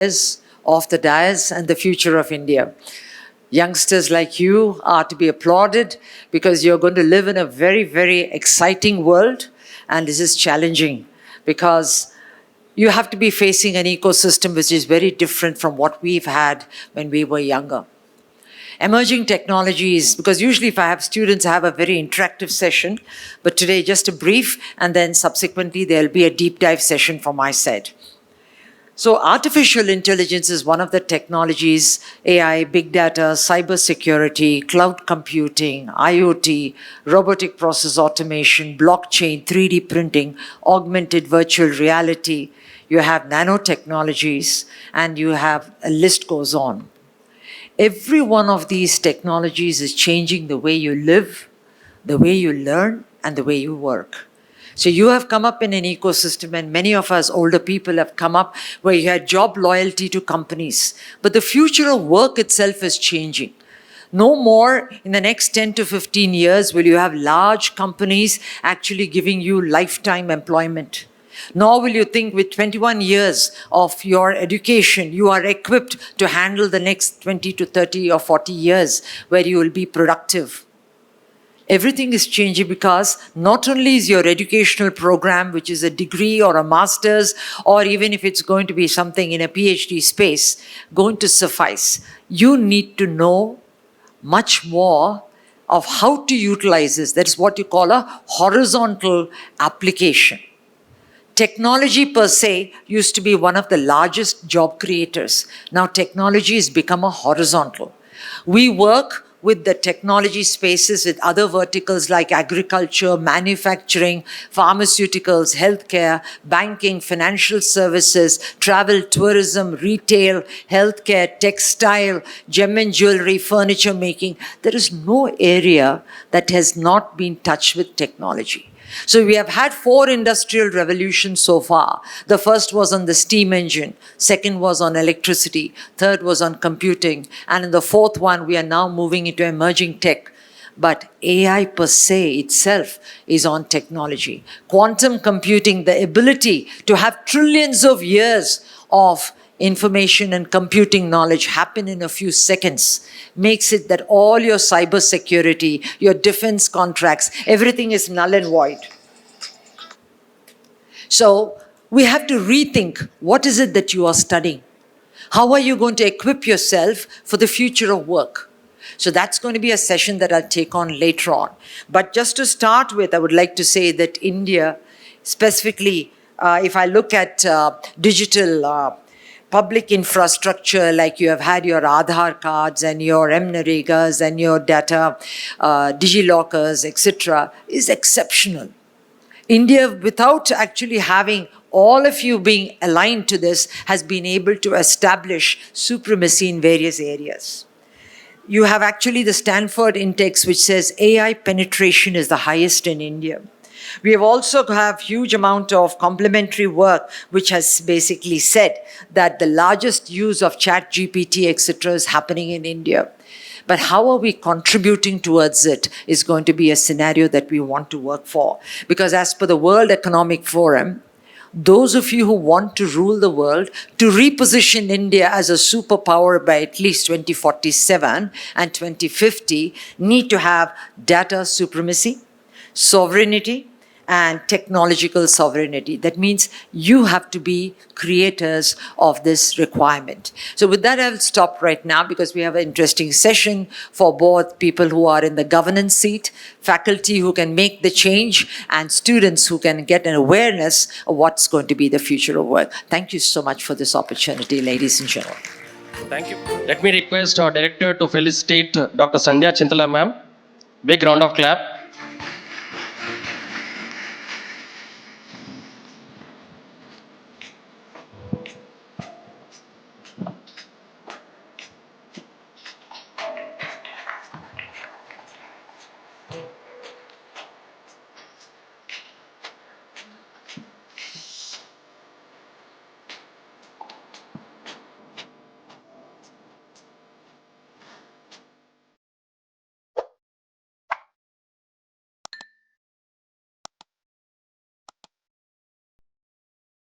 of the dais and the future of India. Youngsters like you are to be applauded because you're going to live in a very, very exciting world, and this is challenging because you have to be facing an ecosystem which is very different from what we've had when we were younger. Emerging technologies, because usually if I have students, I have a very interactive session, but today just a brief, and then subsequently there'll be a deep dive session from my side. So artificial intelligence is one of the technologies, AI, big data, cybersecurity, cloud computing, IoT, robotic process automation, blockchain, 3D printing, augmented virtual reality. You have nanotechnologies, and you have, a list goes on. Every one of these technologies is changing the way you live, the way you learn, and the way you work. So you have come up in an ecosystem, and many of us older people have come up where you had job loyalty to companies. But the future of work itself is changing. No more in the next 10 to 15 years will you have large companies actually giving you lifetime employment. Nor will you think with 21 years of your education, you are equipped to handle the next 20 to 30 or 40 years where you will be productive. Everything is changing because not only is your educational program, which is a degree or a master's, or even if it's going to be something in a PhD space, going to suffice. You need to know much more of how to utilize this. That is what you call a horizontal application. Technology per se used to be one of the largest job creators. Now technology has become a horizontal. We work with the technology spaces with other verticals like agriculture, manufacturing, pharmaceuticals, healthcare, banking, financial services, travel, tourism, retail, healthcare, textile, gem and jewelry, furniture making. There is no area that has not been touched with technology. So we have had 4 industrial revolutions so far. The first was on the steam engine, second was on electricity, third was on computing, and in the fourth one we are now moving into emerging tech. But AI per se itself is on technology. Quantum computing, the ability to have trillions of years of information and computing knowledge happen in a few seconds, makes it that all your cyber security, your defense contracts, everything is null and void. So we have to rethink, what is it that you are studying? How are you going to equip yourself for the future of work? So that's going to be a session that I'll take on later on. But just to start with, I would like to say that India, specifically, if I look at digital public infrastructure, like you have had your Aadhaar cards and your MNREGAs and your data digilockers, etc., is exceptional. India, without actually having all of you being aligned to this, has been able to establish supremacy in various areas. You have actually the Stanford Index, which says AI penetration is the highest in India. We have also have huge amount of complementary work which has basically said that the largest use of ChatGPT, etc., is happening in India. But how are we contributing towards it is going to be a scenario that we want to work for. Because as per the World Economic Forum, those of you who want to rule the world, to reposition India as a superpower by at least 2047 and 2050, need to have data supremacy, sovereignty, and technological sovereignty. That means you have to be creators of this requirement. So with that, I'll stop right now because we have an interesting session for both people who are in the governance seat, faculty who can make the change, and students who can get an awareness of what's going to be the future of work. Thank you so much for this opportunity, ladies and gentlemen. Thank you. Let me request our director to felicitate Dr. Sandhya Chintala ma'am. Big round of clap.